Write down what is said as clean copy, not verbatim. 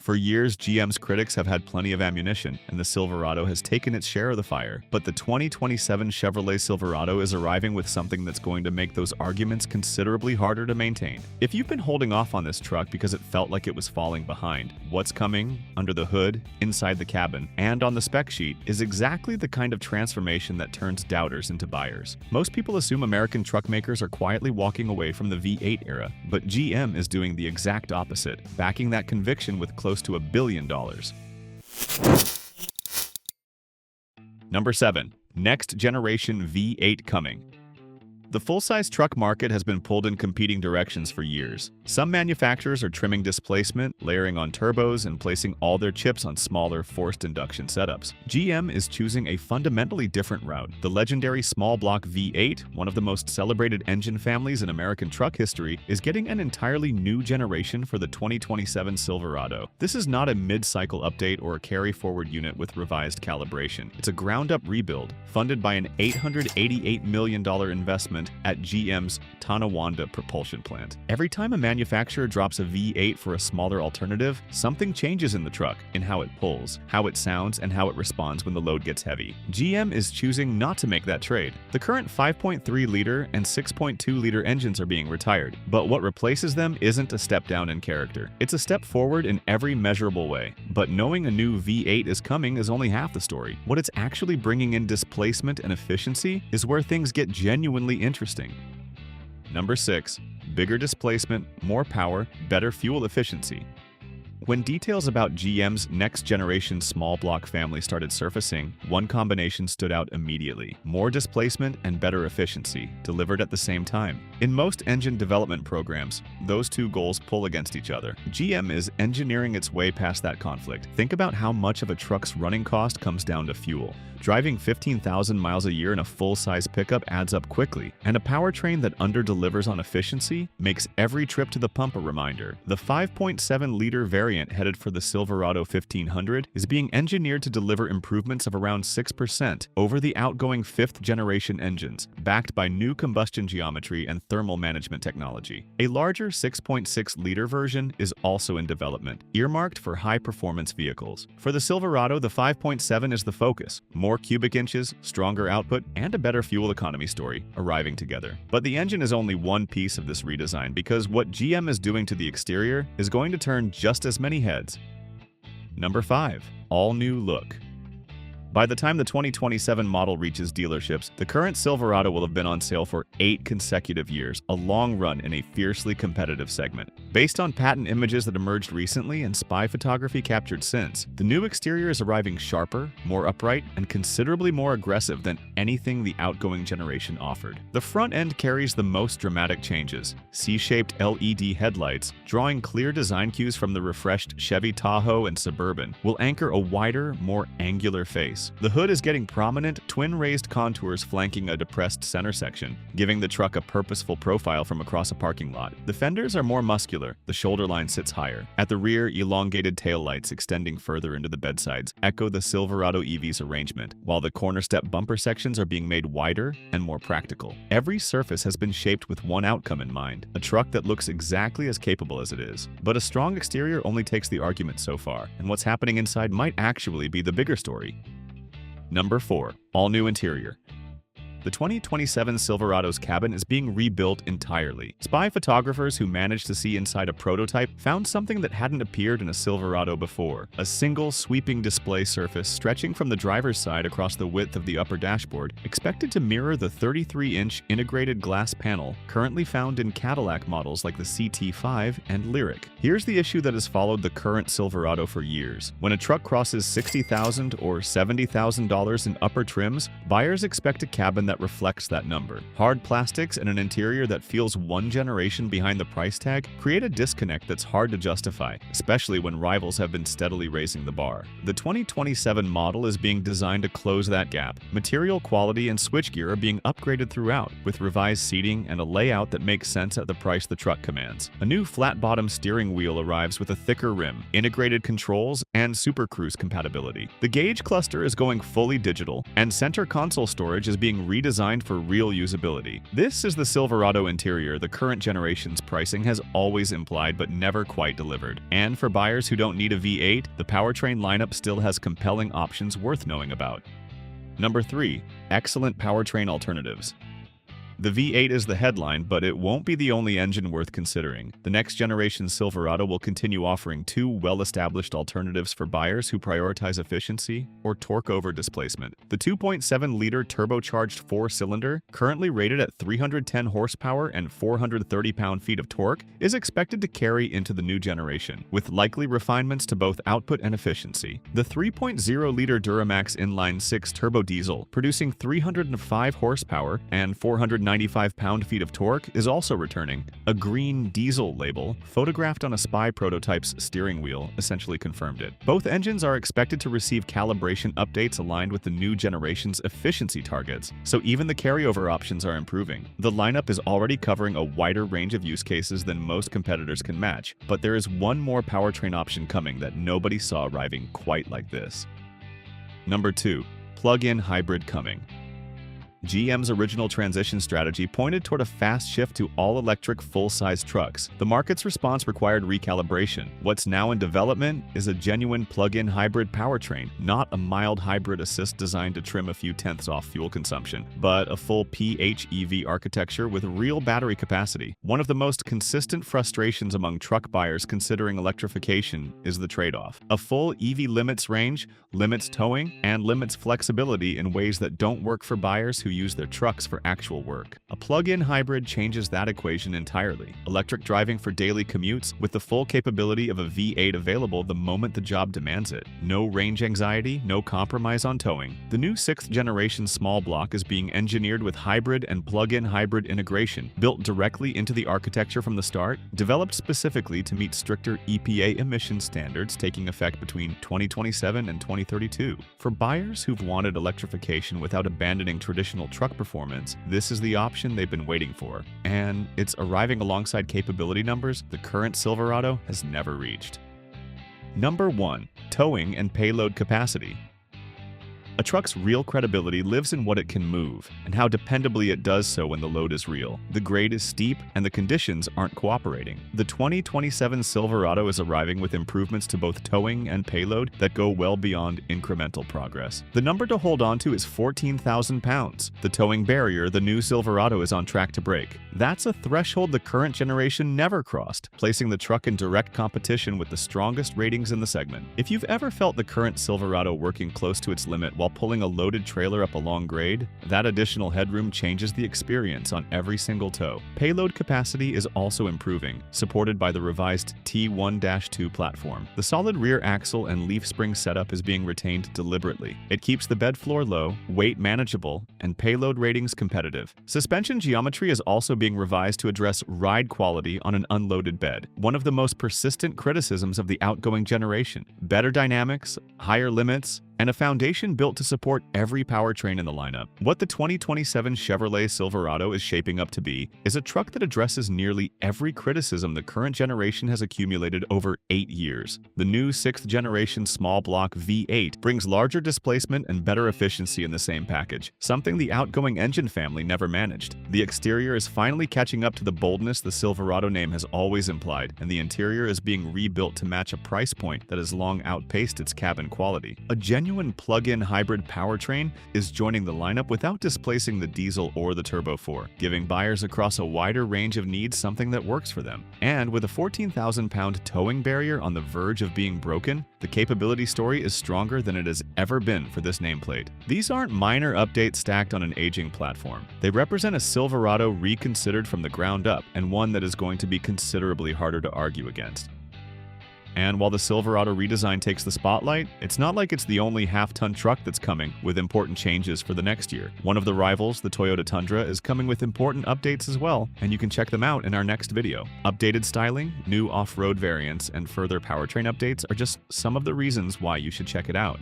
For years, GM's critics have had plenty of ammunition, and the Silverado has taken its share of the fire. But the 2027 Chevrolet Silverado is arriving with something that's going to make those arguments considerably harder to maintain. If you've been holding off on this truck because it felt like it was falling behind, what's coming, under the hood, inside the cabin, and on the spec sheet is exactly the kind of transformation that turns doubters into buyers. Most people assume American truck makers are quietly walking away from the V8 era, but GM is doing the exact opposite, backing that conviction with close to $1 billion. Number 7. Next generation V8 coming. The full-size truck market has been pulled in competing directions for years. Some manufacturers are trimming displacement, layering on turbos, and placing all their chips on smaller, forced induction setups. GM is choosing a fundamentally different route. The legendary small-block V8, one of the most celebrated engine families in American truck history, is getting an entirely new generation for the 2027 Silverado. This is not a mid-cycle update or a carry-forward unit with revised calibration. It's a ground-up rebuild, funded by an $888 million investment at GM's Tonawanda propulsion plant. Every time a manufacturer drops a V8 for a smaller alternative, something changes in the truck, in how it pulls, how it sounds, and how it responds when the load gets heavy. GM is choosing not to make that trade. The current 5.3-liter and 6.2-liter engines are being retired, but what replaces them isn't a step down in character. It's a step forward in every measurable way. But knowing a new V8 is coming is only half the story. What it's actually bringing in displacement and efficiency is where things get genuinely interesting. Number 6. Bigger displacement, more power, better fuel efficiency. When details about GM's next-generation small-block family started surfacing, one combination stood out immediately: more displacement and better efficiency, delivered at the same time. In most engine development programs, those two goals pull against each other. GM is engineering its way past that conflict. Think about how much of a truck's running cost comes down to fuel. Driving 15,000 miles a year in a full-size pickup adds up quickly, and a powertrain that under-delivers on efficiency makes every trip to the pump a reminder. The 5.7-liter variant headed for the Silverado 1500 is being engineered to deliver improvements of around 6% over the outgoing 5th-generation engines, backed by new combustion geometry and thermal management technology. A larger 6.6-liter version is also in development, earmarked for high-performance vehicles. For the Silverado, the 5.7 is the focus. More cubic inches, stronger output, and a better fuel economy story arriving together. But the engine is only one piece of this redesign, because what GM is doing to the exterior is going to turn just as many heads. Number 5. All-new look. By the time the 2027 model reaches dealerships, the current Silverado will have been on sale for 8 consecutive years, a long run in a fiercely competitive segment. Based on patent images that emerged recently and spy photography captured since, the new exterior is arriving sharper, more upright, and considerably more aggressive than anything the outgoing generation offered. The front end carries the most dramatic changes. C-shaped LED headlights, drawing clear design cues from the refreshed Chevy Tahoe and Suburban, will anchor a wider, more angular face. The hood is getting prominent, twin-raised contours flanking a depressed center section, giving the truck a purposeful profile from across a parking lot. The fenders are more muscular, the shoulder line sits higher. At the rear, elongated taillights extending further into the bedsides echo the Silverado EV's arrangement, while the corner step bumper sections are being made wider and more practical. Every surface has been shaped with one outcome in mind, a truck that looks exactly as capable as it is. But a strong exterior only takes the argument so far, and what's happening inside might actually be the bigger story. Number 4. All-new interior. The 2027 Silverado's cabin is being rebuilt entirely. Spy photographers who managed to see inside a prototype found something that hadn't appeared in a Silverado before: a single sweeping display surface stretching from the driver's side across the width of the upper dashboard, expected to mirror the 33-inch integrated glass panel currently found in Cadillac models like the CT5 and Lyriq. Here's the issue that has followed the current Silverado for years. When a truck crosses $60,000 or $70,000 in upper trims, buyers expect a cabin that reflects that number. Hard plastics and an interior that feels one generation behind the price tag create a disconnect that's hard to justify, especially when rivals have been steadily raising the bar. The 2027 model is being designed to close that gap. Material quality and switchgear are being upgraded throughout, with revised seating and a layout that makes sense at the price the truck commands. A new flat-bottom steering wheel arrives with a thicker rim, integrated controls, and Super Cruise compatibility. The gauge cluster is going fully digital, and center console storage is being redesigned for real usability. This is the Silverado interior the current generation's pricing has always implied but never quite delivered. And for buyers who don't need a V8, the powertrain lineup still has compelling options worth knowing about. Number 3. Excellent powertrain alternatives. The V8 is the headline, but it won't be the only engine worth considering. The next generation Silverado will continue offering two well-established alternatives for buyers who prioritize efficiency or torque over displacement. The 2.7-liter turbocharged four-cylinder, currently rated at 310 horsepower and 430 pound-feet of torque, is expected to carry into the new generation, with likely refinements to both output and efficiency. The 3.0-liter Duramax inline-six turbo diesel, producing 305 horsepower and 495 pound-feet of torque, is also returning. A green diesel label, photographed on a Spy prototype's steering wheel, essentially confirmed it. Both engines are expected to receive calibration updates aligned with the new generation's efficiency targets, so even the carryover options are improving. The lineup is already covering a wider range of use cases than most competitors can match, but there is one more powertrain option coming that nobody saw arriving quite like this. Number 2. Plug-in hybrid coming. GM's original transition strategy pointed toward a fast shift to all-electric full-size trucks. The market's response required recalibration. What's now in development is a genuine plug-in hybrid powertrain, not a mild hybrid assist designed to trim a few tenths off fuel consumption, but a full PHEV architecture with real battery capacity. One of the most consistent frustrations among truck buyers considering electrification is the trade-off. A full EV limits range, limits towing, and limits flexibility in ways that don't work for buyers who use their trucks for actual work. A plug-in hybrid changes that equation entirely. Electric driving for daily commutes with the full capability of a V8 available the moment the job demands it. No range anxiety, no compromise on towing. The new 6th generation small block is being engineered with hybrid and plug-in hybrid integration, built directly into the architecture from the start, developed specifically to meet stricter EPA emission standards taking effect between 2027 and 2032. For buyers who've wanted electrification without abandoning traditional truck performance, this is the option they've been waiting for. And it's arriving alongside capability numbers the current Silverado has never reached. Number 1. Towing and payload capacity. A truck's real credibility lives in what it can move, and how dependably it does so when the load is real. The grade is steep, and the conditions aren't cooperating. The 2027 Silverado is arriving with improvements to both towing and payload that go well beyond incremental progress. The number to hold on to is 14,000 pounds. The towing barrier the new Silverado is on track to break. That's a threshold the current generation never crossed, placing the truck in direct competition with the strongest ratings in the segment. If you've ever felt the current Silverado working close to its limit while pulling a loaded trailer up a long grade, that additional headroom changes the experience on every single tow. Payload capacity is also improving, supported by the revised T1-2 platform. The solid rear axle and leaf spring setup is being retained deliberately. It keeps the bed floor low, weight manageable, and payload ratings competitive. Suspension geometry is also being revised to address ride quality on an unloaded bed, one of the most persistent criticisms of the outgoing generation. Better dynamics, higher limits, and a foundation built to support every powertrain in the lineup. What the 2027 Chevrolet Silverado is shaping up to be is a truck that addresses nearly every criticism the current generation has accumulated over 8 years. The new 6th generation small block V8 brings larger displacement and better efficiency in the same package, something the outgoing engine family never managed. The exterior is finally catching up to the boldness the Silverado name has always implied, and the interior is being rebuilt to match a price point that has long outpaced its cabin quality. A genuine plug-in hybrid powertrain is joining the lineup without displacing the diesel or the Turbo 4, giving buyers across a wider range of needs something that works for them. And with a 14,000-pound towing barrier on the verge of being broken, the capability story is stronger than it has ever been for this nameplate. These aren't minor updates stacked on an aging platform. They represent a Silverado reconsidered from the ground up, and one that is going to be considerably harder to argue against. And while the Silverado redesign takes the spotlight, it's not like it's the only half-ton truck that's coming with important changes for the next year. One of the rivals, the Toyota Tundra, is coming with important updates as well, and you can check them out in our next video. Updated styling, new off-road variants, and further powertrain updates are just some of the reasons why you should check it out.